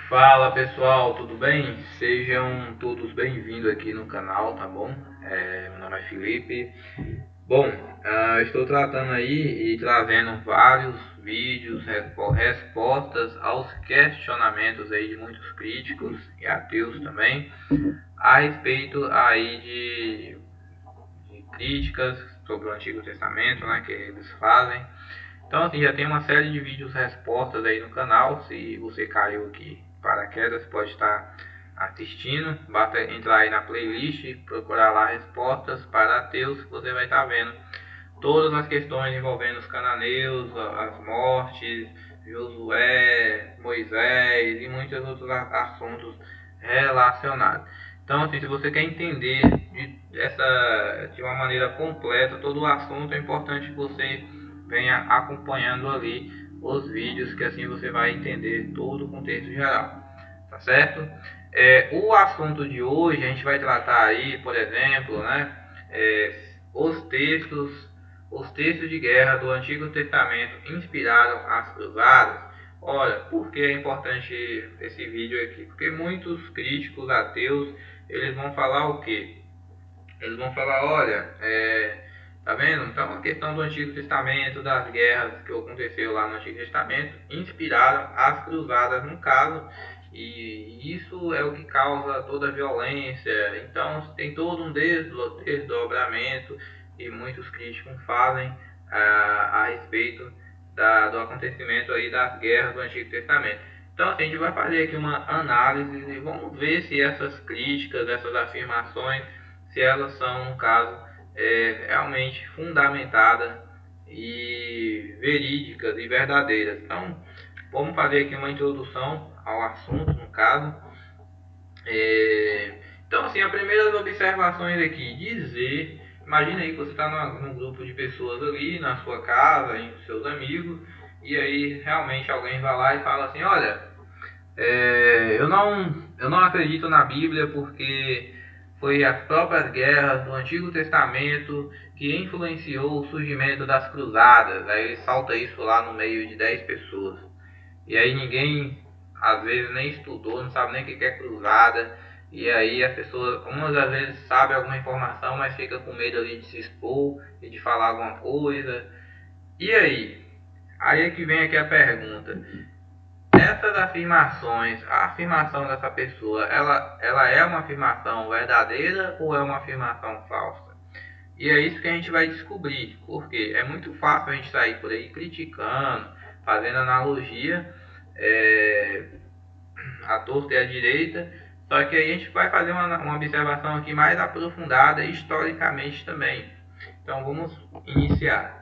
Fala pessoal, tudo bem? Sejam todos bem-vindos aqui no canal, tá bom? Meu nome é Felipe. Bom, estou tratando aí e trazendo vários vídeos, respostas aos questionamentos aí de muitos críticos e ateus também, a respeito aí de críticas sobre o Antigo Testamento, né, que eles fazem. Então, assim, já tem uma série de vídeos respostas aí no canal. Se você caiu aqui paraquedas, pode estar assistindo. Basta entrar aí na playlist, procurar lá respostas para ateus, que você vai estar vendo todas as questões envolvendo os cananeus, as mortes, Josué, Moisés e muitos outros assuntos relacionados. Então, assim, se você quer entender de uma maneira completa todo o assunto, é importante que você venha acompanhando ali os vídeos, que assim você vai entender todo o contexto geral, tá certo? O assunto de hoje a gente vai tratar aí, por exemplo, né, os textos de guerra do Antigo Testamento inspiraram as cruzadas. Olha, por que é importante esse vídeo aqui? Porque muitos críticos ateus, eles vão falar o quê? Eles vão falar, olha, tá vendo? Então a questão do Antigo Testamento, das guerras que aconteceu lá no Antigo Testamento, inspiraram as cruzadas no caso, e isso é o que causa toda a violência. Então tem todo um desdobramento e muitos críticos fazem a respeito do acontecimento aí das guerras do Antigo Testamento. Então assim, a gente vai fazer aqui uma análise e vamos ver se essas críticas, essas afirmações, se elas são, no caso, realmente fundamentadas e verídicas e verdadeiras. Então, vamos fazer aqui uma introdução ao assunto, no caso. Então, assim, as primeiras observações aqui, imagina aí que você está num grupo de pessoas ali, na sua casa, entre seus amigos, e aí realmente alguém vai lá e fala assim, olha, eu não acredito na Bíblia porque foi as próprias guerras do Antigo Testamento que influenciou o surgimento das cruzadas. Aí ele salta isso lá no meio de 10 pessoas. E aí ninguém, às vezes, nem estudou, não sabe nem o que é cruzada. E aí as pessoas, umas às vezes sabe alguma informação, mas fica com medo ali de se expor e de falar alguma coisa. E aí? Aí é que vem aqui a pergunta. Essas afirmações, a afirmação dessa pessoa, ela é uma afirmação verdadeira ou é uma afirmação falsa? E é isso que a gente vai descobrir, porque é muito fácil a gente sair por aí criticando, fazendo analogia, à torta e à direita, só que aí a gente vai fazer uma observação aqui mais aprofundada historicamente também. Então vamos iniciar.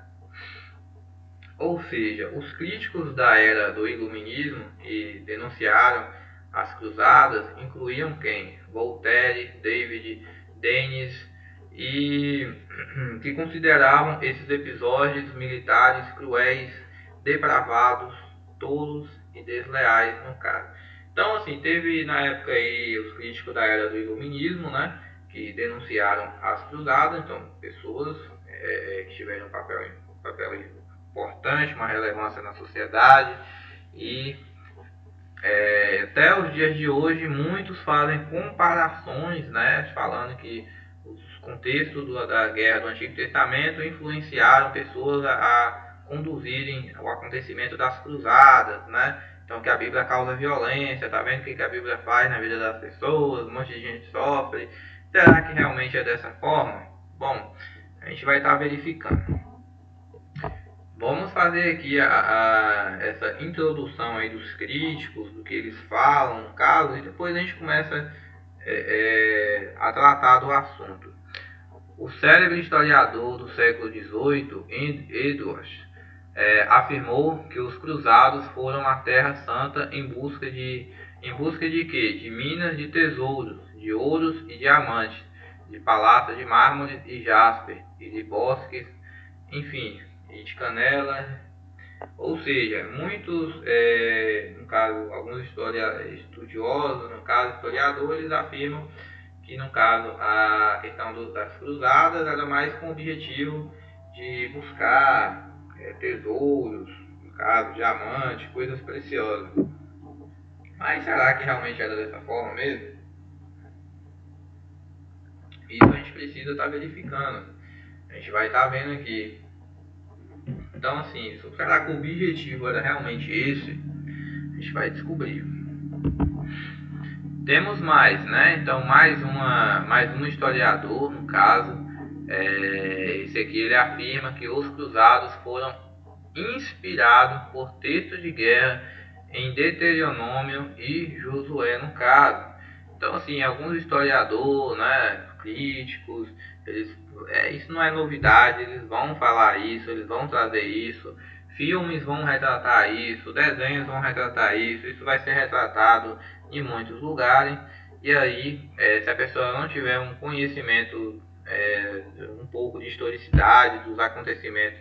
Ou seja, os críticos da era do Iluminismo que denunciaram as cruzadas incluíam quem? Voltaire, David Denis, e que consideravam esses episódios militares cruéis, depravados, tolos e desleais no caso. Então, assim, teve na época aí os críticos da era do Iluminismo, né, que denunciaram as cruzadas, então pessoas que tiveram papel importante, uma relevância na sociedade, e até os dias de hoje muitos fazem comparações, né, falando que os contextos da guerra do Antigo Testamento influenciaram pessoas a conduzirem o acontecimento das cruzadas, né? Então que a Bíblia causa violência, tá vendo o que a Bíblia faz na vida das pessoas, um monte de gente sofre. Será que realmente é dessa forma? Bom, a gente vai estar verificando. Vamos fazer aqui essa introdução aí dos críticos, do que eles falam no caso, e depois a gente começa a tratar do assunto. O célebre historiador do século XVIII, Edwards, afirmou que os cruzados foram à Terra Santa em busca de quê? De minas de tesouros, de ouros e diamantes, de palácios de mármore e jaspe, e de bosques, enfim, e de canela. Ou seja, muitos, no caso, alguns estudiosos, no caso, historiadores, afirmam que, no caso, a questão das cruzadas era mais com o objetivo de buscar tesouros, no caso, diamantes, coisas preciosas. Mas será que realmente era dessa forma mesmo? Isso a gente precisa estar verificando. A gente vai estar vendo aqui. Então, assim, será que o objetivo era realmente esse? A gente vai descobrir. Temos mais, né? Então, mais um historiador, no caso. Esse aqui ele afirma que os cruzados foram inspirados por textos de guerra em Deuteronômio e Josué, no caso. Então, assim, alguns historiadores, né, críticos, isso não é novidade, eles vão falar isso, eles vão trazer isso, filmes vão retratar isso, desenhos vão retratar isso vai ser retratado em muitos lugares. E aí, se a pessoa não tiver um conhecimento, um pouco de historicidade dos acontecimentos,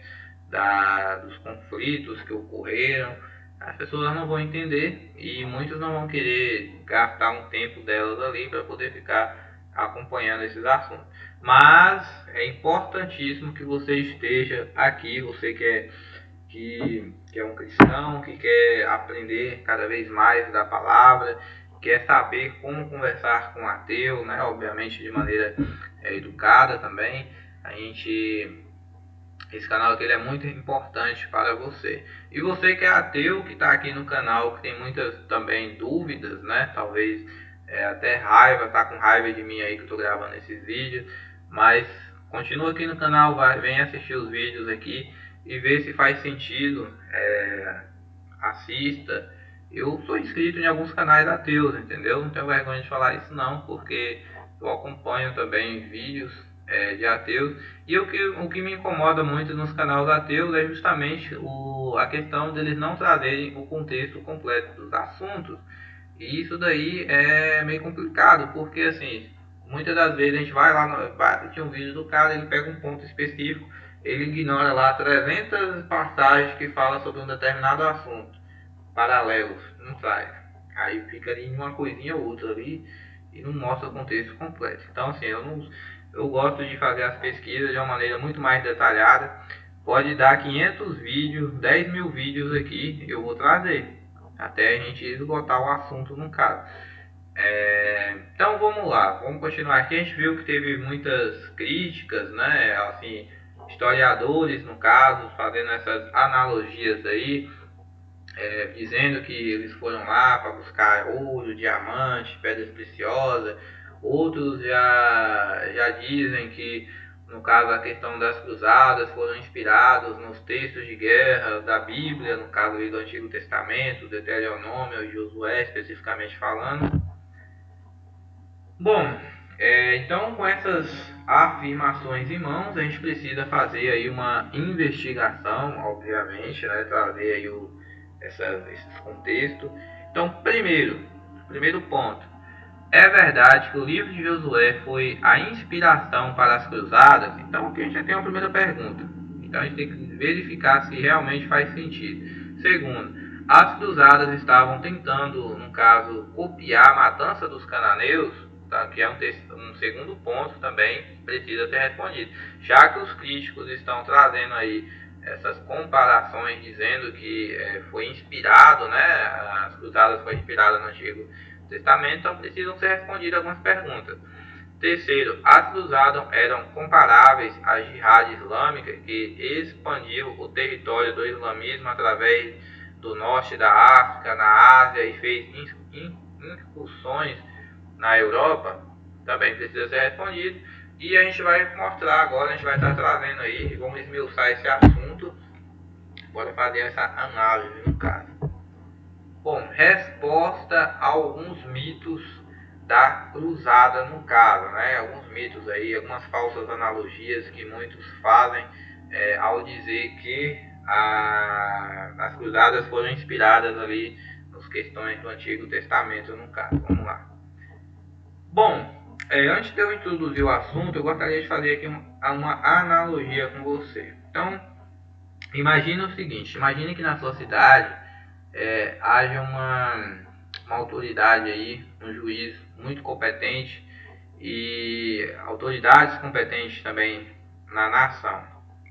dos conflitos que ocorreram, as pessoas não vão entender e muitos não vão querer gastar um tempo delas ali para poder ficar acompanhando esses assuntos. Mas é importantíssimo que você esteja aqui, você que é um cristão, que quer aprender cada vez mais da palavra, quer saber como conversar com um ateu, né? Obviamente de maneira educada também. Esse canal aqui é muito importante para você. E você que é ateu, que está aqui no canal, que tem muitas também dúvidas, né? Talvez até raiva, tá com raiva de mim aí que eu estou gravando esses vídeos. Mas continua aqui no canal, vem assistir os vídeos aqui e ver se faz sentido. Assista. Eu sou inscrito em alguns canais ateus, entendeu? Não tenho vergonha de falar isso não, porque eu acompanho também vídeos de ateus. E o que me incomoda muito nos canais ateus é justamente a questão deles não trazerem o contexto completo dos assuntos. E isso daí é meio complicado, porque assim, muitas das vezes a gente vai lá, vai assistir um vídeo do cara, ele pega um ponto específico, ele ignora lá 300 passagens que falam sobre um determinado assunto, paralelos, não traz. Aí fica ali uma coisinha ou outra ali e não mostra o contexto completo. Então assim, eu gosto de fazer as pesquisas de uma maneira muito mais detalhada. Pode dar 500 vídeos, 10 mil vídeos aqui, eu vou trazer até a gente esgotar o assunto no caso. Então vamos lá, vamos continuar aqui. A gente viu que teve muitas críticas, né? Assim, historiadores no caso, fazendo essas analogias aí, dizendo que eles foram lá para buscar ouro, diamante, pedras preciosas. Outros já dizem que, no caso, a questão das cruzadas foram inspirados nos textos de guerra da Bíblia, no caso do Antigo Testamento, Deuteronômio e Josué, especificamente falando. Bom, então com essas afirmações em mãos, a gente precisa fazer aí uma investigação, obviamente, né, trazer aí esses contextos. Então, primeiro ponto, é verdade que o livro de Josué foi a inspiração para as cruzadas? Então aqui a gente já tem uma primeira pergunta. Então a gente tem que verificar se realmente faz sentido. Segundo, as cruzadas estavam tentando, no caso, copiar a matança dos cananeus, tá? Que é um segundo ponto também precisa ser respondido. Já que os críticos estão trazendo aí essas comparações dizendo que foi inspirado, né? As cruzadas foi inspirada no Antigo Testamento, então precisam ser respondidas algumas perguntas. Terceiro, as cruzadas eram comparáveis à jihad islâmica, que expandiu o território do islamismo através do norte da África, na Ásia e fez incursões na Europa? Também precisa ser respondido. E a gente vai mostrar agora, a gente vai estar trazendo aí, vamos esmiuçar esse assunto, bora fazer essa análise no caso. Bom, resposta a alguns mitos da cruzada no caso, né? Alguns mitos aí, algumas falsas analogias que muitos fazem ao dizer que as cruzadas foram inspiradas ali nas questões do Antigo Testamento no caso. Vamos lá. Bom, antes de eu introduzir o assunto, eu gostaria de fazer aqui uma analogia com você. Então, imagine o seguinte, imagine que na sua cidade haja uma autoridade aí, um juiz muito competente e autoridades competentes também na nação,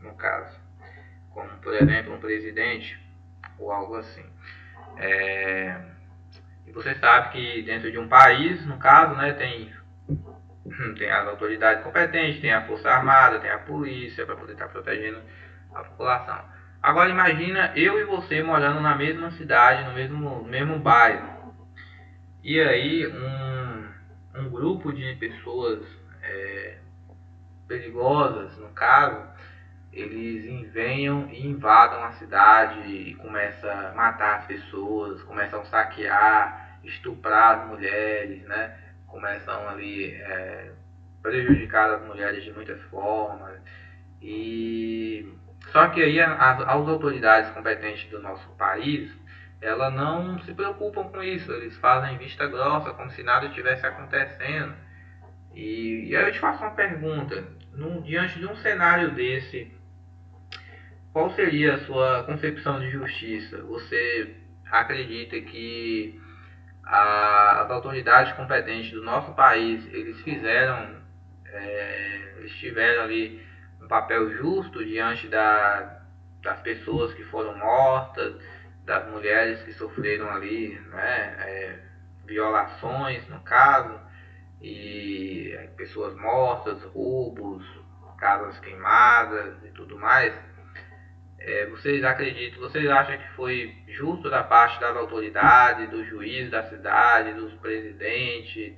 no caso, como por exemplo um presidente ou algo assim. E você sabe que dentro de um país, no caso, né, tem as autoridades competentes, tem a Força Armada, tem a polícia para poder estar protegendo a população. Agora imagina eu e você morando na mesma cidade, no mesmo bairro. E aí um grupo de pessoas perigosas, no caso, eles venham e invadam a cidade e começam a matar as pessoas, começam a saquear, estuprar as mulheres, né? Começam ali prejudicar as mulheres de muitas formas. E só que aí as autoridades competentes do nosso país, elas não se preocupam com isso, eles fazem vista grossa, como se nada estivesse acontecendo. E aí eu te faço uma pergunta, diante de um cenário desse, qual seria a sua concepção de justiça? Você acredita que as autoridades competentes do nosso país, eles tiveram ali um papel justo diante das pessoas que foram mortas, das mulheres que sofreram ali, né, violações no caso, e pessoas mortas, roubos, casas queimadas e tudo mais? Vocês acham que foi justo da parte das autoridades, do juiz da cidade, do presidente,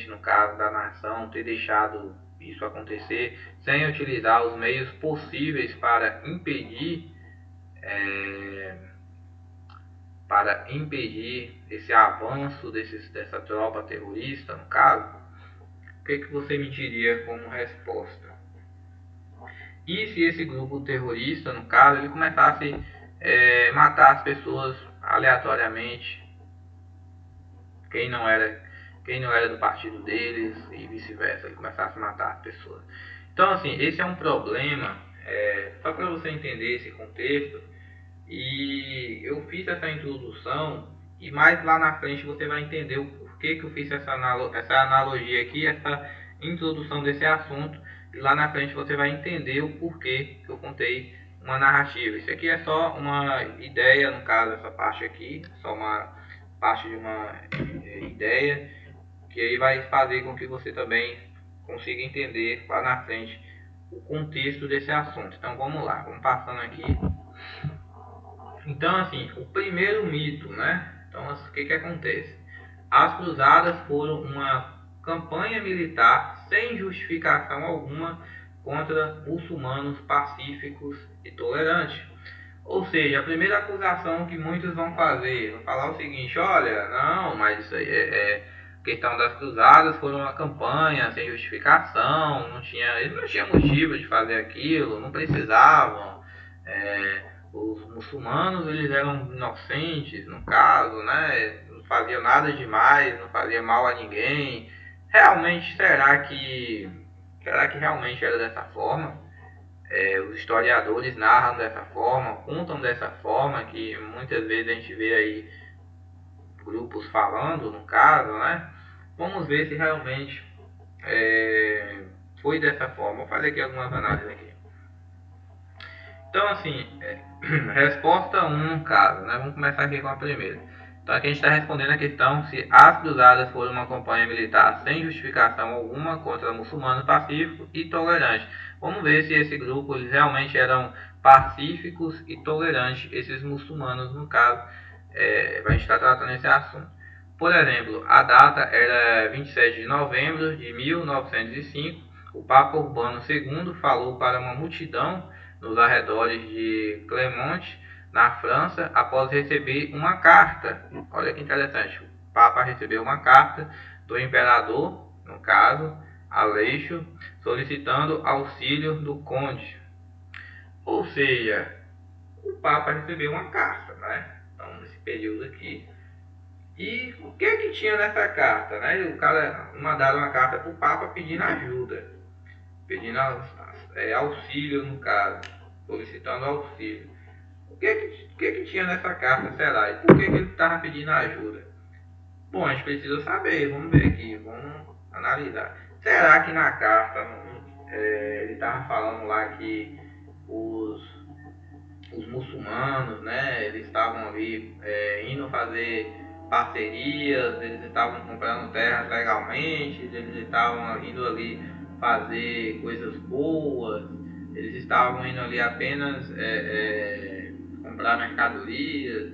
no caso da nação, ter deixado isso acontecer sem utilizar os meios possíveis para impedir esse avanço dessa tropa terrorista, no caso? O que você me diria como resposta? E se esse grupo terrorista, no caso, ele começasse a matar as pessoas aleatoriamente, quem não era, quem não era do partido deles e vice-versa, ele começasse a matar as pessoas. Então, assim, esse é um problema, só para você entender esse contexto, e eu fiz essa introdução, e mais lá na frente você vai entender o porquê que eu fiz essa analogia aqui, essa introdução desse assunto, e lá na frente você vai entender o porquê que eu contei uma narrativa. Isso aqui é só uma ideia, no caso, essa parte aqui, só uma parte de uma ideia, que aí vai fazer com que você também consiga entender lá na frente o contexto desse assunto. Então vamos lá, vamos passando aqui. Então, assim, o primeiro mito, né? Então, o que acontece? As cruzadas foram uma campanha militar sem justificação alguma contra muçulmanos pacíficos e tolerantes. Ou seja, a primeira acusação que muitos vão falar o seguinte: olha, não, mas isso aí questão das cruzadas foram uma campanha sem justificação, eles não tinham motivo de fazer aquilo, não precisavam. Os muçulmanos, eles eram inocentes, no caso, né? Não faziam nada demais, não faziam mal a ninguém. Realmente, será que realmente era dessa forma? Os historiadores narram dessa forma, contam dessa forma, que muitas vezes a gente vê aí grupos falando, no caso, né? Vamos ver se realmente foi dessa forma. Vou fazer aqui algumas análises aqui. Então, assim, resposta 1 no caso, né? Vamos começar aqui com a primeira. Então, aqui a gente está respondendo a questão se as cruzadas foram uma campanha militar sem justificação alguma contra muçulmanos pacíficos e tolerantes. Vamos ver se esse grupo eles realmente eram pacíficos e tolerantes, esses muçulmanos, no caso, a gente está tratando esse assunto. Por exemplo, a data era 27 de novembro de 1905. O Papa Urbano II falou para uma multidão nos arredores de Clermont, na França, após receber uma carta. Olha que interessante, o Papa recebeu uma carta do imperador, no caso, Aleixo, solicitando auxílio do conde. Ou seja, o Papa recebeu uma carta, né? Então, nesse período aqui. E o que tinha nessa carta, né? O cara mandaram uma carta para o Papa pedindo ajuda, pedindo auxílio, no caso, solicitando auxílio. O que tinha nessa carta, será? E por que ele estava pedindo ajuda? Bom, a gente precisa saber, vamos ver aqui, vamos analisar. Será que na carta ele estava falando lá que os muçulmanos, né, eles estavam ali indo fazer parcerias, eles estavam comprando terras legalmente, eles estavam indo ali fazer coisas boas, eles estavam indo ali apenas comprar mercadorias,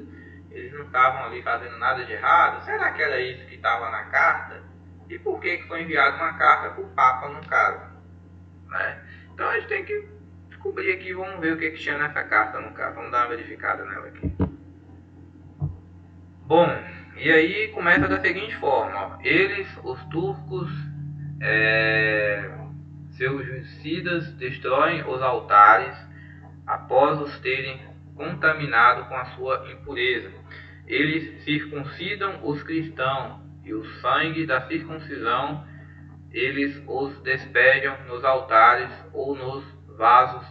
eles não estavam ali fazendo nada de errado. Será que era isso que estava na carta? E por que foi enviada uma carta para o Papa no caso? Né? Então a gente tem que descobrir aqui, vamos ver o que tinha nessa carta no caso, vamos dar uma verificada nela aqui. Bom, e aí começa da seguinte forma, ó. Eles, os turcos, seljúcidas, destroem os altares após os terem contaminado com a sua impureza. Eles circuncidam os cristãos e o sangue da circuncisão eles os despejam nos altares ou nos vasos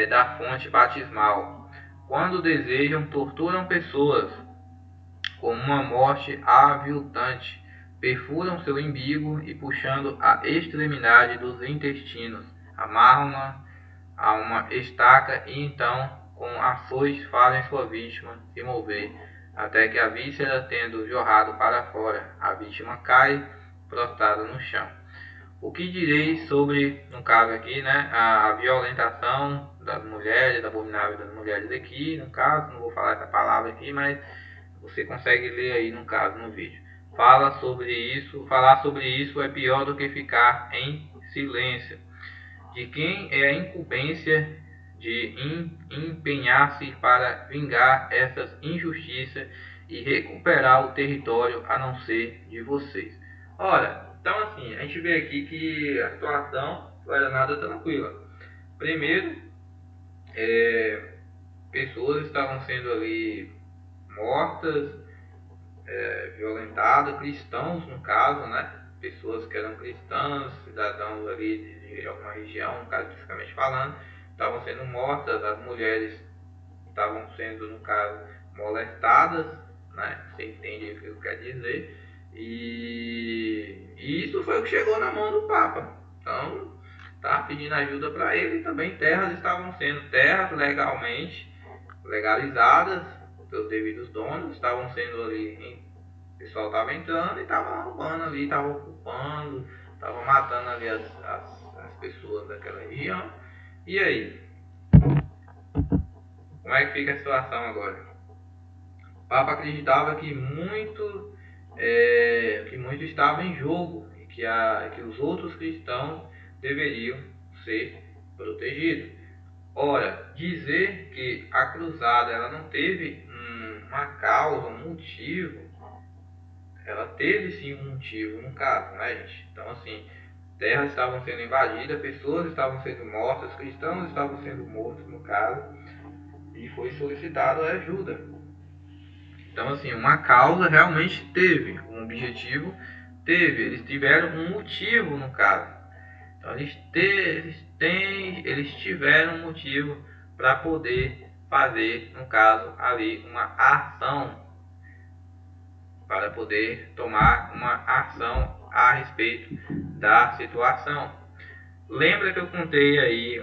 da fonte batismal. Quando desejam, torturam pessoas com uma morte aviltante, perfuram seu umbigo e, puxando a extremidade dos intestinos, amarram-na a uma estaca e então, com a foice, fazem sua vítima se mover, até que a víscera, tendo jorrado para fora, a vítima cai prostrada no chão. O que direi sobre, no caso aqui, né, a violentação das mulheres, abominável das mulheres aqui, no caso, não vou falar essa palavra aqui, mas você consegue ler aí no caso, no vídeo. Falar sobre isso é pior do que ficar em silêncio. De quem é a incumbência de empenhar-se para vingar essas injustiças e recuperar o território a não ser de vocês? Ora, então assim, a gente vê aqui que a situação não era nada tranquila. Primeiro, pessoas estavam sendo ali mortas, violentadas, cristãos no caso, né? Pessoas que eram cristãs, cidadãos ali de alguma região, no caso especificamente falando, estavam sendo mortas, as mulheres estavam sendo, no caso, molestadas, né? Você entende o que eu quero dizer? E isso foi o que chegou na mão do Papa. Então, tá pedindo ajuda para ele. Também terras estavam sendo terras legalmente legalizadas pelos devidos donos, estavam sendo ali, o pessoal estava entrando e estava roubando ali, estava ocupando, estava matando ali as pessoas daquela região. E aí? Como é que fica a situação agora? O Papa acreditava que muito estava em jogo e que os outros cristãos deveriam ser protegidos. Ora, dizer que a cruzada ela não teve uma causa, um motivo, ela teve sim um motivo no caso, né, gente? Então, assim, terras estavam sendo invadidas, pessoas estavam sendo mortas, cristãos estavam sendo mortos no caso, e foi solicitado a ajuda. Então, assim, uma causa realmente teve, um objetivo teve, eles tiveram um motivo no caso. Então, eles tiveram um motivo para poder fazer, no caso, ali uma ação, para poder tomar uma ação a respeito da situação. Lembra que eu contei aí,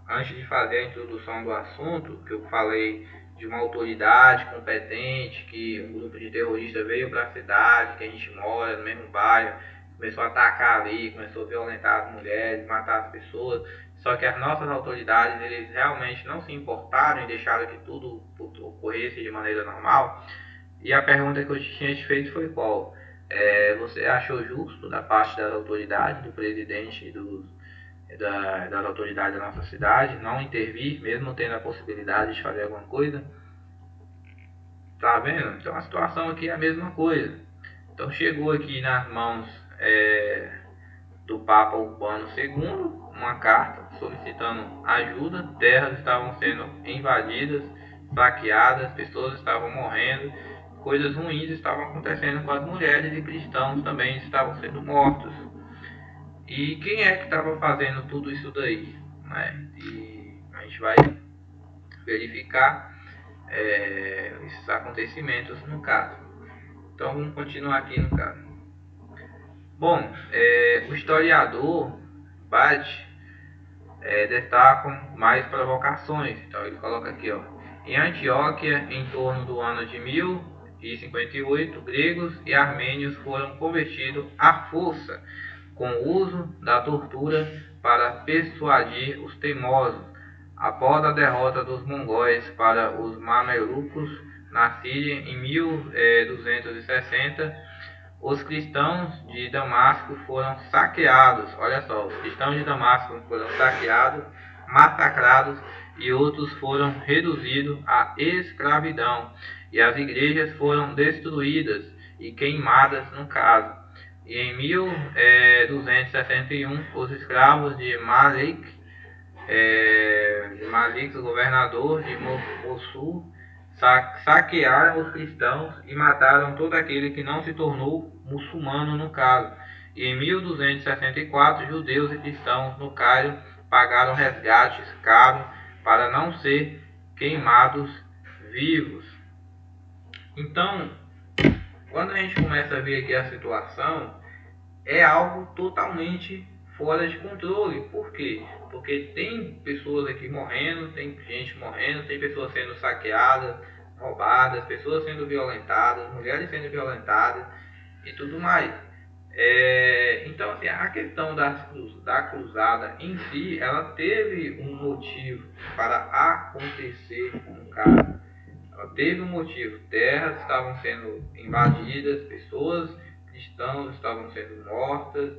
antes de fazer a introdução do assunto, que eu falei de uma autoridade competente, que um grupo de terroristas veio para a cidade, que a gente mora no mesmo bairro, começou a atacar ali, começou a violentar as mulheres, matar as pessoas. Só que as nossas autoridades, eles realmente não se importaram e deixaram que tudo ocorresse de maneira normal. E a pergunta que eu tinha te feito foi qual? Você achou justo da parte das autoridades, do presidente e das autoridades da nossa cidade, não intervir, mesmo tendo a possibilidade de fazer alguma coisa? Tá vendo? Então a situação aqui é a mesma coisa. Então chegou aqui nas mãos do Papa Urbano II uma carta solicitando ajuda, terras estavam sendo invadidas, saqueadas, pessoas estavam morrendo, coisas ruins estavam acontecendo com as mulheres e cristãos também estavam sendo mortos. E quem é que estava fazendo tudo isso daí? Né? E a gente vai verificar esses acontecimentos no caso. Então vamos continuar aqui no caso. Bom, o historiador Bate destaca mais provocações. Então ele coloca aqui, ó, em Antioquia, em torno do ano de 1000 1158, gregos e armênios foram convertidos à força, com o uso da tortura para persuadir os teimosos. Após a derrota dos mongóis para os mamelucos na Síria em 1260, os cristãos de Damasco foram saqueados. Olha só, os cristãos de Damasco foram saqueados, massacrados e outros foram reduzidos à escravidão. E as igrejas foram destruídas e queimadas no caso. E em 1261, os escravos de Malik, o governador de Mossul, saquearam os cristãos e mataram todo aquele que não se tornou muçulmano no caso. E em 1264, judeus e cristãos no Cairo pagaram resgates caros para não ser queimados vivos. Então, quando a gente começa a ver aqui a situação, é algo totalmente fora de controle. Por quê? Porque tem pessoas aqui morrendo, tem gente morrendo, tem pessoas sendo saqueadas, roubadas, pessoas sendo violentadas, mulheres sendo violentadas e tudo mais. Então, assim, a questão da cruzada em si, ela teve um motivo para acontecer no caso. Ela teve um motivo. Terras estavam sendo invadidas, pessoas cristãos estavam sendo mortas,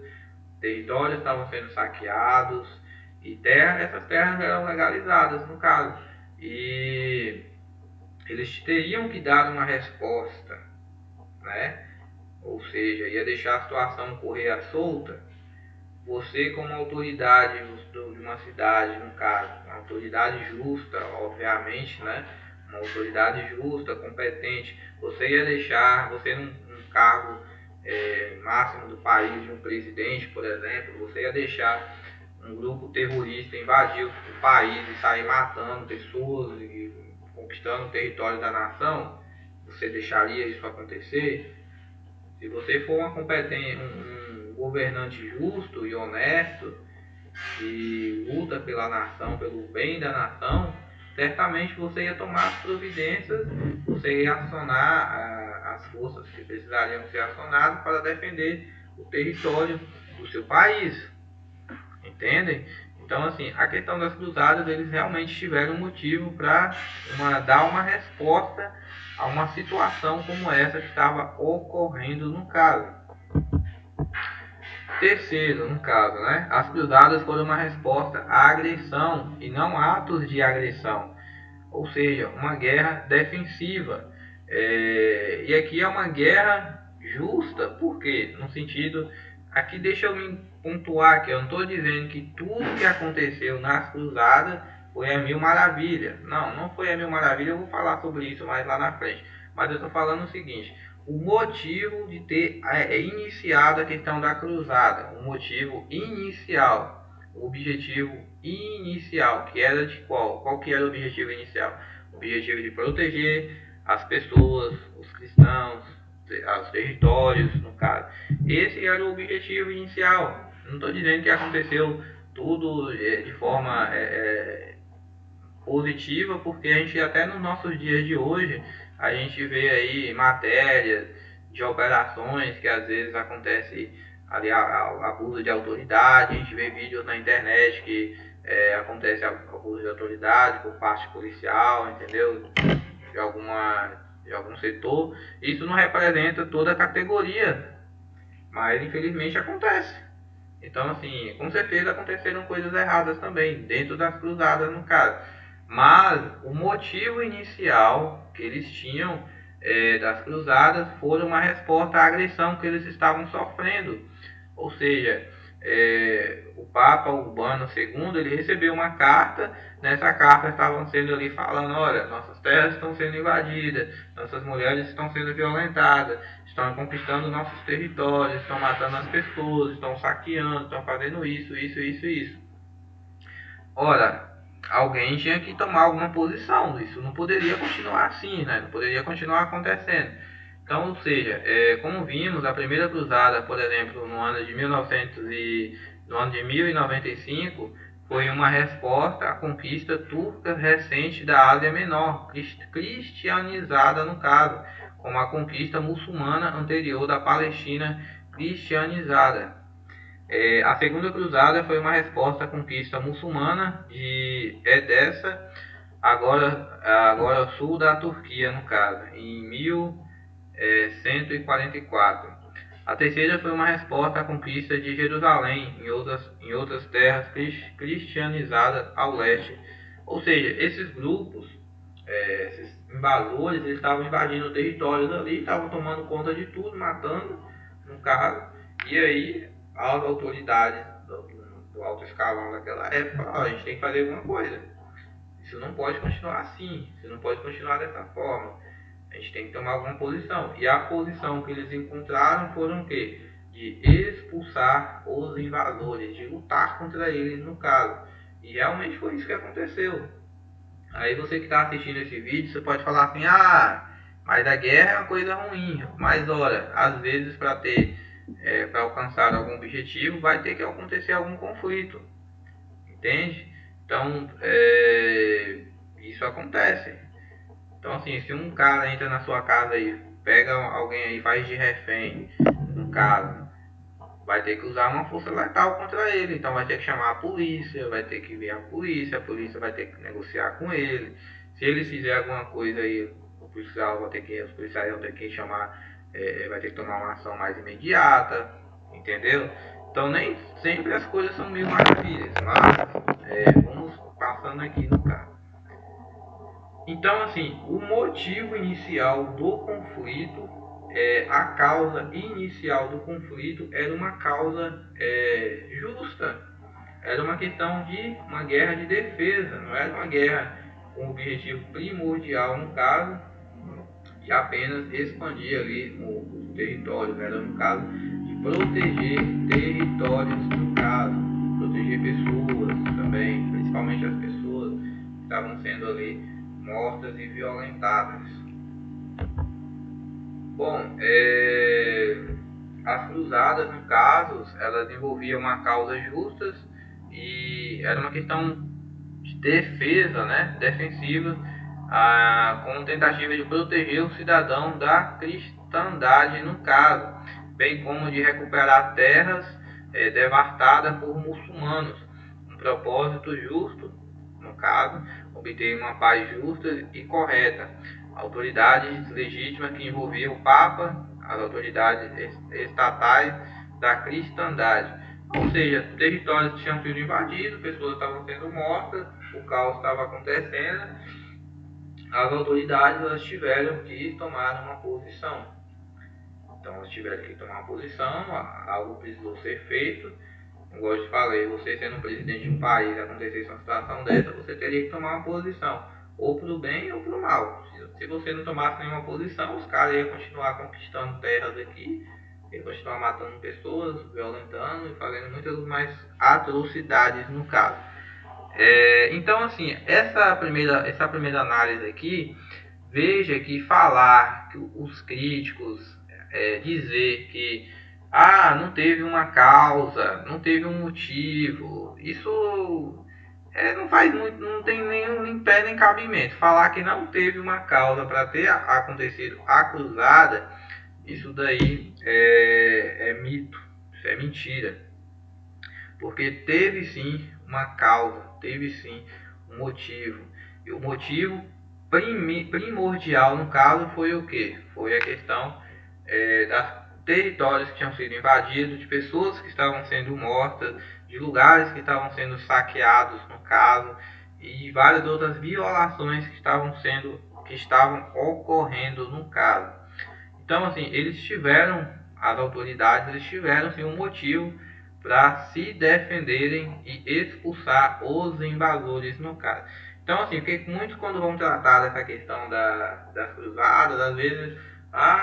territórios estavam sendo saqueados e essas terras eram legalizadas no caso. E eles teriam que dar uma resposta, né? Ou seja, ia deixar a situação correr à solta. Você, como autoridade de uma cidade, no caso, uma autoridade justa, obviamente, né? Uma autoridade justa, competente, você ia deixar, você num cargo máximo do país, de um presidente, por exemplo, você ia deixar um grupo terrorista invadir o país e sair matando pessoas e conquistando o território da nação? Você deixaria isso acontecer? Se você for um governante justo e honesto, que luta pela nação, pelo bem da nação, certamente você ia tomar as providências, você ia acionar as forças que precisariam ser acionadas para defender o território do seu país. Entendem? Então, assim, a questão das cruzadas, eles realmente tiveram motivo para dar uma resposta a uma situação como essa que estava ocorrendo no caso. Terceiro, no caso, né? As cruzadas foram uma resposta à agressão e não atos de agressão, ou seja, uma guerra defensiva. E aqui é uma guerra justa, por quê? No sentido, aqui deixa eu me pontuar que eu não estou dizendo que tudo que aconteceu nas cruzadas foi a mil maravilhas. Não, não foi a mil maravilhas, eu vou falar sobre isso mais lá na frente. Mas eu estou falando o seguinte: o motivo de ter iniciado a questão da cruzada, o motivo inicial, o objetivo inicial, que era de qual? Qual que era o objetivo inicial? O objetivo de proteger as pessoas, os cristãos, os territórios, no caso. Esse era o objetivo inicial. Não estou dizendo que aconteceu tudo de forma positiva, porque a gente até nos nossos dias de hoje a gente vê aí matérias de operações que às vezes acontece ali abuso de autoridade, a gente vê vídeos na internet que acontece abuso de autoridade por parte policial, entendeu? De algum setor. Isso não representa toda a categoria, mas infelizmente acontece. Então, assim, com certeza aconteceram coisas erradas também, dentro das cruzadas no caso. Mas o motivo inicial que eles tinham das cruzadas foi uma resposta à agressão que eles estavam sofrendo. Ou seja, o Papa Urbano II, ele recebeu uma carta. Nessa carta estavam sendo ali falando: olha, nossas terras estão sendo invadidas, nossas mulheres estão sendo violentadas, estão conquistando nossos territórios, estão matando as pessoas, estão saqueando, estão fazendo isso. Ora, alguém tinha que tomar alguma posição. Isso não poderia continuar assim, né? Não poderia continuar acontecendo. Então, ou seja, como vimos, a primeira cruzada, por exemplo, no ano de 1095, foi uma resposta à conquista turca recente da Ásia Menor, cristianizada no caso, como a conquista muçulmana anterior da Palestina cristianizada. A Segunda Cruzada foi uma resposta à conquista muçulmana de Edessa, agora sul da Turquia, no caso, em 1144. A terceira foi uma resposta à conquista de Jerusalém em outras terras cristianizadas ao leste. Ou seja, esses grupos, esses invasores, eles estavam invadindo territórios ali, estavam tomando conta de tudo, matando, no caso, e aí as autoridades do alto escalão daquela época, a gente tem que fazer alguma coisa. Isso não pode continuar assim, isso não pode continuar dessa forma. A gente tem que tomar alguma posição. E a posição que eles encontraram foram o quê? De expulsar os invasores, de lutar contra eles no caso. E realmente foi isso que aconteceu. Aí você que está assistindo esse vídeo, você pode falar assim, mas a guerra é uma coisa ruim. Mas olha, às vezes para alcançar algum objetivo, vai ter que acontecer algum conflito. Entende? Então, isso acontece. Então, assim, se um cara entra na sua casa e pega alguém aí, faz de refém, no caso, vai ter que usar uma força letal contra ele. Então, vai ter que chamar a polícia, vai ter que ver a polícia vai ter que negociar com ele. Se ele fizer alguma coisa aí, os policiais vão ter que chamar, vai ter que tomar uma ação mais imediata, entendeu? Então, nem sempre as coisas são mil maravilhas, mas vamos passando aqui no caso. Então, assim, o motivo inicial do conflito, a causa inicial do conflito era uma causa justa. Era uma questão de uma guerra de defesa, não era uma guerra com o objetivo primordial, no caso, de apenas expandir ali os territórios. Era no caso de proteger territórios, no caso, proteger pessoas também, principalmente as pessoas que estavam sendo ali mortas e violentadas. Bom, as cruzadas, no caso, elas envolviam uma causa justas e era uma questão de defesa, né, defensiva, com tentativa de proteger o cidadão da cristandade, no caso, bem como de recuperar terras devastadas por muçulmanos, um propósito justo, no caso, obter uma paz justa e correta. Autoridades legítimas que envolviam o Papa, as autoridades estatais da cristandade. Ou seja, territórios tinham sido invadidos, pessoas estavam sendo mortas, o caos estava acontecendo, as autoridades elas tiveram que tomar uma posição. Então elas tiveram que tomar uma posição, algo precisou ser feito. Como eu falei, você sendo presidente de um país, acontecesse uma situação dessa, você teria que tomar uma posição, ou para o bem ou para o mal. Se você não tomasse nenhuma posição, os caras iam continuar conquistando terras aqui, iam continuar matando pessoas, violentando e fazendo muitas mais atrocidades no caso. Então, assim, essa primeira análise aqui, veja que falar, que os críticos dizer que não teve uma causa, não teve um motivo, isso não faz muito, não tem nem pé nem cabimento. Falar que não teve uma causa para ter acontecido a cruzada, isso daí é mito, isso é mentira. Porque teve sim uma causa, teve sim um motivo. E o motivo primordial no caso foi o que? Foi a questão das territórios que tinham sido invadidos, de pessoas que estavam sendo mortas, de lugares que estavam sendo saqueados no caso, e várias outras violações que estavam ocorrendo no caso. Então, assim, as autoridades, eles tiveram sim um motivo para se defenderem e expulsar os invasores no caso. Então, assim, porque muitos quando vão tratar dessa questão das cruzadas, às vezes,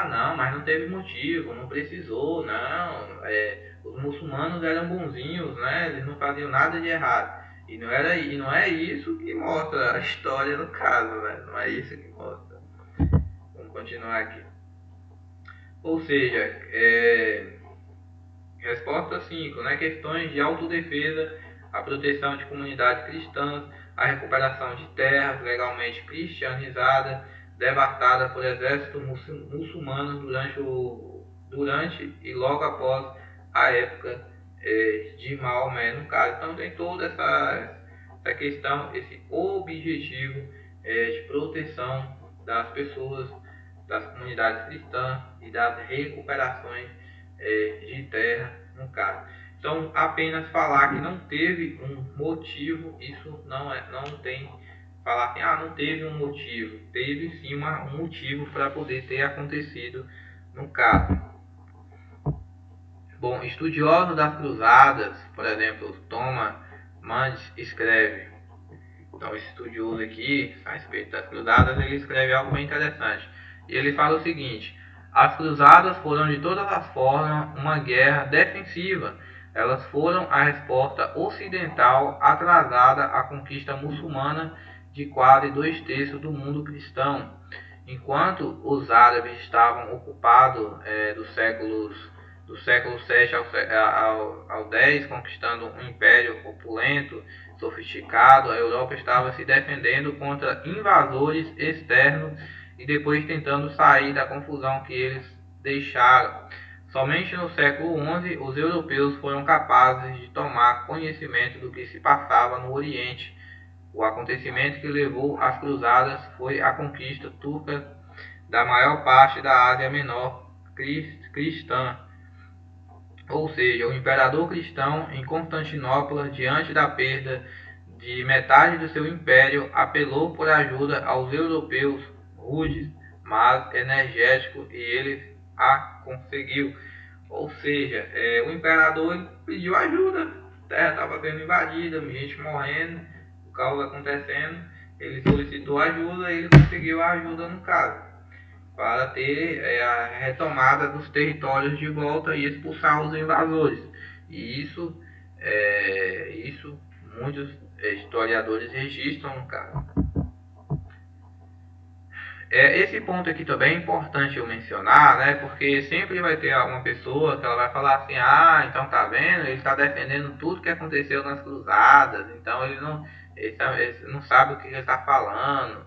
não, mas não teve motivo, não precisou, não, os muçulmanos eram bonzinhos, né, eles não faziam nada de errado. E não é isso que mostra a história no caso, né, não é isso que mostra. Vamos continuar aqui. Ou seja, resposta 5, né? Questões de autodefesa a proteção de comunidades cristãs, a recuperação de terras legalmente cristianizadas, devastadas por exércitos muçulmanos durante e logo após a época de Maomé, no caso. Então tem toda essa questão, esse objetivo de proteção das pessoas, das comunidades cristãs e das recuperações de terra, no caso. Então, apenas falar que não teve um motivo, isso não tem falar que não teve um motivo. Teve sim um motivo para poder ter acontecido no caso. Bom, estudiosos das cruzadas, por exemplo, Thomas Mann escreve. Então, esse estudioso aqui, a respeito das cruzadas, ele escreve algo bem interessante. E ele fala o seguinte: as cruzadas foram de todas as formas uma guerra defensiva. Elas foram a resposta ocidental atrasada à conquista muçulmana de quase 2/3 do mundo cristão. Enquanto os árabes estavam ocupados do século 7 ao 10, conquistando um império opulento, sofisticado, a Europa estava se defendendo contra invasores externos e depois tentando sair da confusão que eles deixaram. Somente no século XI os europeus foram capazes de tomar conhecimento do que se passava no Oriente. O acontecimento que levou às cruzadas foi a conquista turca da maior parte da Ásia Menor cristã. Ou seja, o imperador cristão em Constantinopla, diante da perda de metade do seu império, apelou por ajuda aos europeus rudes, mas energéticos, e ele a conseguiu. Ou seja, o imperador pediu ajuda, a terra estava sendo invadida, gente morrendo, o caos acontecendo, ele solicitou ajuda e ele conseguiu a ajuda no caso, para ter a retomada dos territórios de volta e expulsar os invasores. E isso muitos historiadores registram no caso. Esse ponto aqui também é importante eu mencionar, né? Porque sempre vai ter uma pessoa que ela vai falar assim: então tá vendo, ele está defendendo tudo que aconteceu nas cruzadas, então ele não sabe o que ele está falando.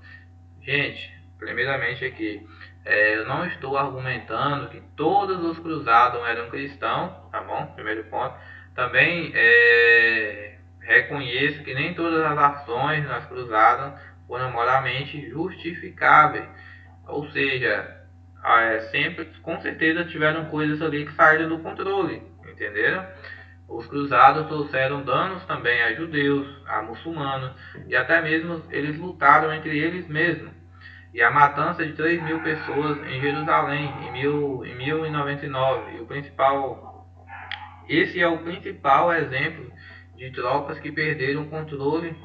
Gente, primeiramente aqui, eu não estou argumentando que todos os cruzados eram cristãos, tá bom? Primeiro ponto. Também reconheço que nem todas as ações nas cruzadas foram moralmente justificáveis. Ou seja, sempre, com certeza, tiveram coisas ali que saíram do controle, entenderam? Os cruzados trouxeram danos também a judeus, a muçulmanos, e até mesmo eles lutaram entre eles mesmos. E a matança de 3.000 pessoas em Jerusalém em 1099. Esse é o principal exemplo de tropas que perderam o controle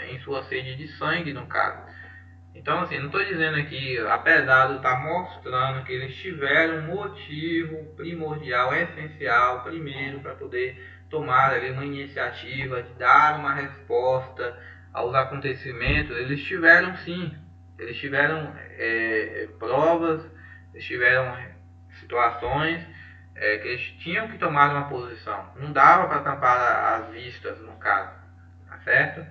em sua sede de sangue, no caso. Então, assim, não estou dizendo aqui, apesar de estar mostrando que eles tiveram um motivo primordial, essencial, primeiro, para poder tomar ali uma iniciativa de dar uma resposta aos acontecimentos, eles tiveram sim. Eles tiveram provas, eles tiveram situações que eles tinham que tomar uma posição. Não dava para tampar as vistas, no caso, tá certo?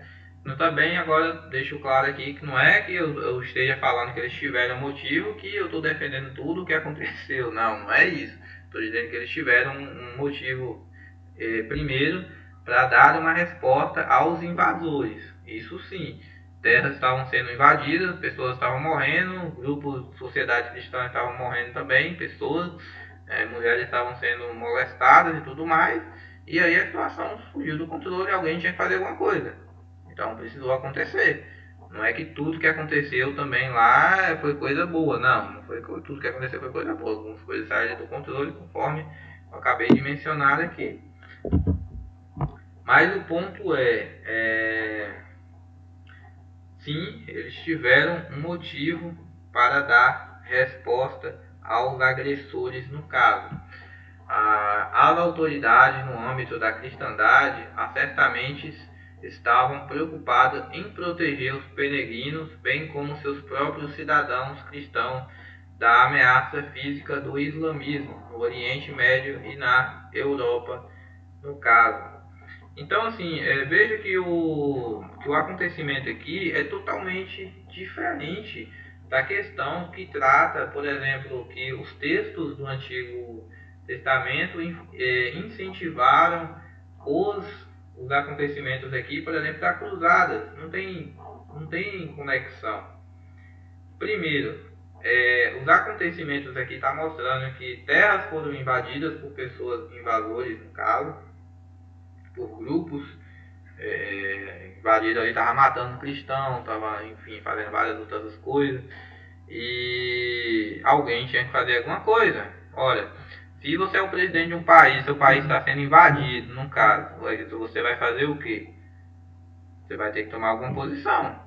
Também agora deixo claro aqui que não é que eu esteja falando que eles tiveram motivo, que eu estou defendendo tudo o que aconteceu. Não é isso. Estou dizendo que eles tiveram um motivo primeiro para dar uma resposta aos invasores. Isso sim. Terras estavam sendo invadidas, pessoas estavam morrendo, grupos de sociedade cristã estavam morrendo também, pessoas, mulheres estavam sendo molestadas e tudo mais. E aí a situação fugiu do controle e alguém tinha que fazer alguma coisa. Então precisou acontecer. Não é que tudo que aconteceu também lá foi coisa boa. Não foi tudo que aconteceu foi coisa boa. Algumas coisas saíram do controle, conforme eu acabei de mencionar aqui. Mas o ponto sim, eles tiveram um motivo para dar resposta aos agressores no caso. As autoridades no âmbito da cristandade certamente estavam preocupadas em proteger os peregrinos, bem como seus próprios cidadãos cristãos, da ameaça física do islamismo no Oriente Médio e na Europa, no caso. Então, assim, veja que o acontecimento aqui é totalmente diferente da questão que trata, por exemplo, que os textos do Antigo Testamento incentivaram os, os acontecimentos aqui, por exemplo, da cruzadas. Não tem conexão. Primeiro, os acontecimentos aqui estão mostrando que terras foram invadidas por pessoas invasores, no caso, por grupos invadido ali, tava matando cristão, tava, enfim, fazendo várias outras coisas. E alguém tinha que fazer alguma coisa. Olha, se você é o presidente de um país, seu país está sendo invadido, no caso, você vai fazer o quê? Você vai ter que tomar alguma posição.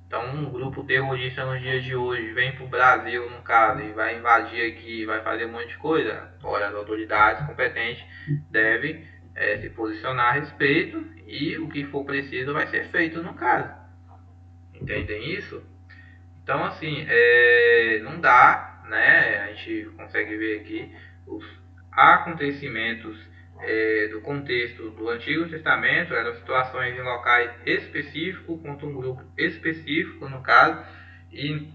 Então, um grupo terrorista nos dias de hoje vem para o Brasil, no caso, e vai invadir aqui, vai fazer um monte de coisa. Olha, as autoridades competentes devem se posicionar a respeito e o que for preciso vai ser feito no caso. Entendem isso? Então, assim, não dá, né? A gente consegue ver aqui os acontecimentos do contexto do Antigo Testamento, eram situações em locais específicos, contra um grupo específico, no caso, e,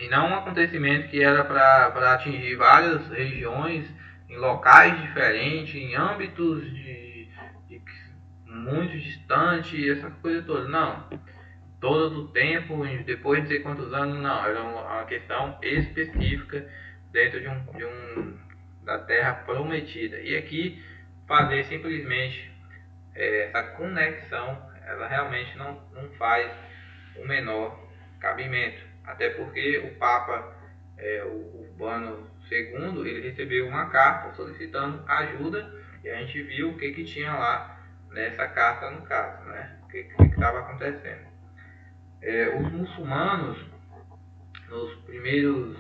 e não um acontecimento que era para atingir várias regiões, em locais diferentes, em âmbitos de muito distante, essas coisas todas. Não, todo o tempo, depois de não sei quantos anos, não, era uma questão específica dentro da terra prometida. E aqui fazer simplesmente essa conexão, ela realmente não faz o menor cabimento. Até porque o Papa o Urbano II, ele recebeu uma carta solicitando ajuda e a gente viu o que tinha lá nessa carta no caso, né? O que estava acontecendo. Os muçulmanos, nos primeiros,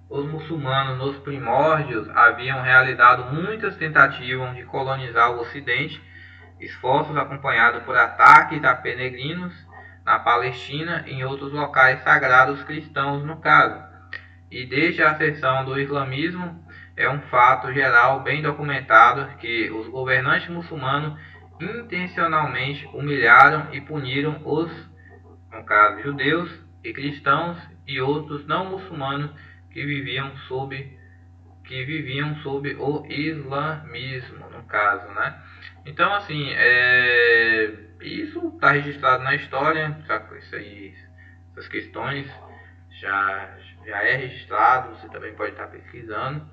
os muçulmanos nos primórdios haviam realizado muitas tentativas de colonizar o Ocidente, esforços acompanhados por ataques a peregrinos na Palestina e em outros locais sagrados cristãos no caso. E desde a ascensão do islamismo é um fato geral bem documentado que os governantes muçulmanos intencionalmente humilharam e puniram os, no caso, judeus e cristãos e outros não muçulmanos que viviam sob o islamismo, no caso, né? Então, assim, isso está registrado na história, essas questões já é registrado, você também pode estar pesquisando.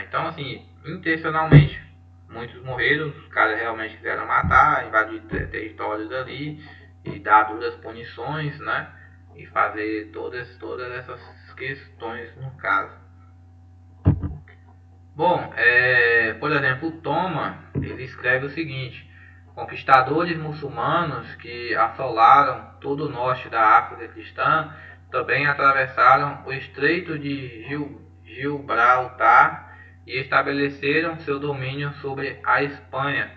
Então, assim, intencionalmente, muitos morreram, os caras realmente quiseram matar, invadir territórios ali e dar duras punições, né? E fazer todas essas questões no caso. Bom, por exemplo, o Toma, ele escreve o seguinte: conquistadores muçulmanos que assolaram todo o norte da África cristã também atravessaram o Estreito de Gibraltar e estabeleceram seu domínio sobre a Espanha.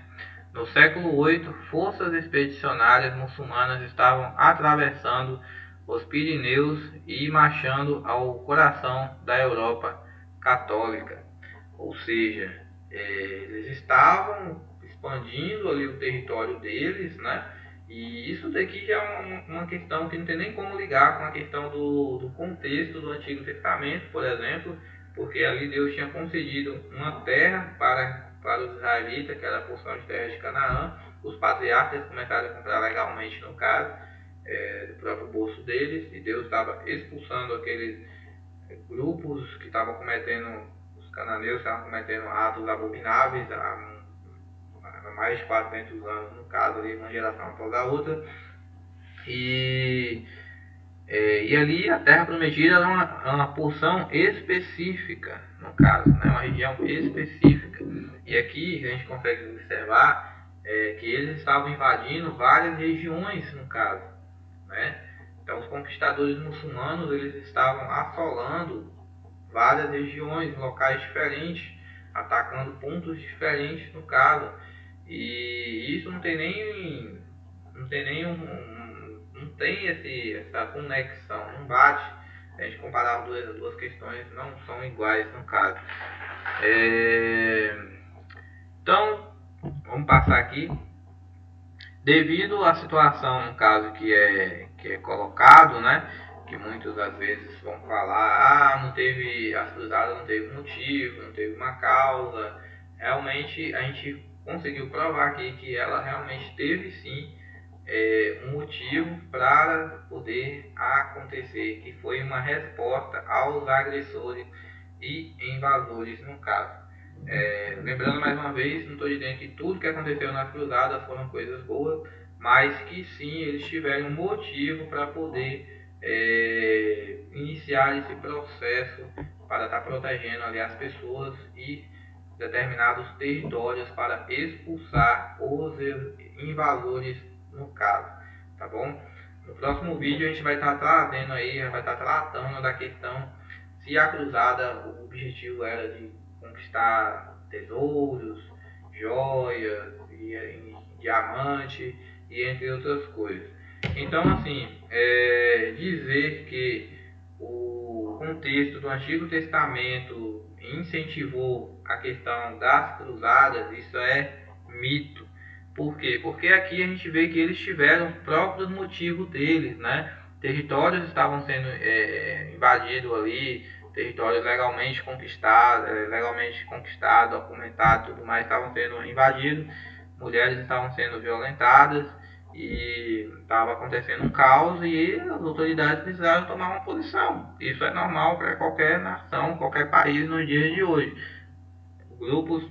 No século VIII, forças expedicionárias muçulmanas estavam atravessando os Pirineus e marchando ao coração da Europa católica. Ou seja, eles estavam expandindo ali o território deles, né? E isso daqui já é uma questão que não tem nem como ligar com a questão do contexto do Antigo Testamento, por exemplo, porque ali Deus tinha concedido uma terra para os israelitas, que era a porção de terra de Canaã. Os patriarcas começaram a comprar legalmente, no caso, do próprio bolso deles, e Deus estava expulsando aqueles grupos que estavam cometendo, os cananeus estavam cometendo atos abomináveis há mais de 400 anos, no caso, ali, uma geração após a outra. E ali a Terra Prometida era uma porção específica, no caso, né? Uma região específica. E aqui a gente consegue observar que eles estavam invadindo várias regiões, no caso, né? Então os conquistadores muçulmanos, eles estavam assolando várias regiões, locais diferentes, atacando pontos diferentes no caso. E isso não tem não tem essa conexão, não bate. A gente comparar as duas questões, não são iguais no caso. Então, vamos passar aqui. Devido à situação, no caso, que é colocado, né? Que muitas das vezes vão falar, não teve, as cruzadas não teve motivo, não teve uma causa. Realmente a gente conseguiu provar aqui que ela realmente teve sim um motivo para poder acontecer, que foi uma resposta aos agressores e invasores no caso. Lembrando mais uma vez, não estou dizendo que tudo que aconteceu nas cruzadas foram coisas boas, mas que sim, eles tiveram um motivo para poder iniciar esse processo para estar protegendo ali as pessoas e determinados territórios para expulsar os invasores no caso, tá bom? No próximo vídeo a gente vai estar trazendo aí, vai estar tratando da questão se a cruzada, o objetivo era de conquistar tesouros, joias, e diamante e entre outras coisas. Então, assim, dizer que o contexto do Antigo Testamento incentivou a questão das cruzadas, isso é mito. Por quê? Porque aqui a gente vê que eles tiveram os próprios motivos deles, né? Territórios estavam sendo invadidos ali, territórios legalmente conquistados, documentados, tudo mais, estavam sendo invadidos, mulheres estavam sendo violentadas e estava acontecendo um caos e as autoridades precisaram tomar uma posição. Isso é normal para qualquer nação, qualquer país nos dias de hoje. Grupos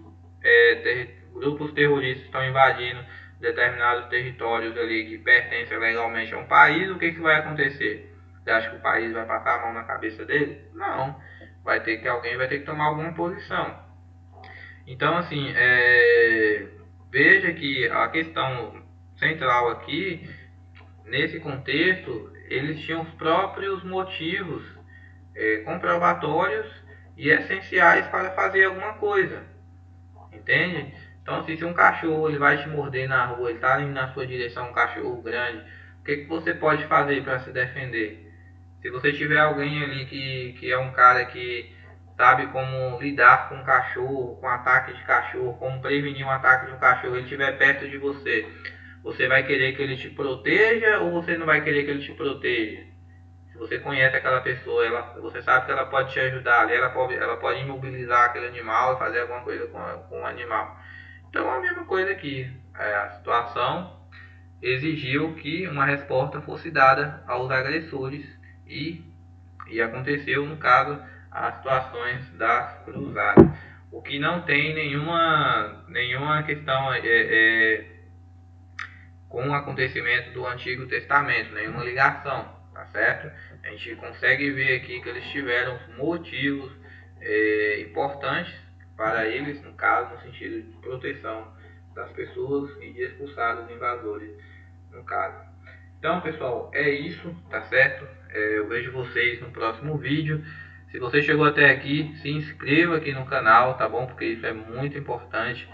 terroristas estão invadindo determinados territórios ali que pertencem legalmente a um país. O que vai acontecer? Você acha que o país vai passar a mão na cabeça dele? Não. Alguém vai ter que tomar alguma posição. Então, assim, veja que a questão central aqui, nesse contexto, eles tinham os próprios motivos comprobatórios e essenciais para fazer alguma coisa, entende? Então, se um cachorro ele vai te morder na rua, ele está indo na sua direção, um cachorro grande, o que você pode fazer para se defender? Se você tiver alguém ali que é um cara que sabe como lidar com um cachorro, com ataque de cachorro, como prevenir um ataque de um cachorro, ele estiver perto de você, você vai querer que ele te proteja ou você não vai querer que ele te proteja? Se você conhece aquela pessoa, você sabe que ela pode te ajudar ali, ela pode imobilizar aquele animal e fazer alguma coisa com o animal. Então é a mesma coisa aqui. A situação exigiu que uma resposta fosse dada aos agressores e aconteceu, no caso, as situações das cruzadas. O que não tem nenhuma questão com o acontecimento do Antigo Testamento, nenhuma ligação, tá certo? A gente consegue ver aqui que eles tiveram motivos importantes para eles, no caso, no sentido de proteção das pessoas e de expulsar os invasores, no caso. Então, pessoal, é isso, tá certo? Eu vejo vocês no próximo vídeo. Se você chegou até aqui, se inscreva aqui no canal, tá bom? Porque isso é muito importante.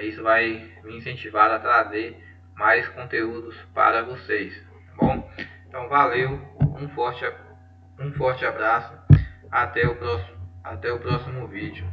Isso vai me incentivar a trazer mais conteúdos para vocês, tá bom? Então, valeu, um forte abraço, até o próximo vídeo.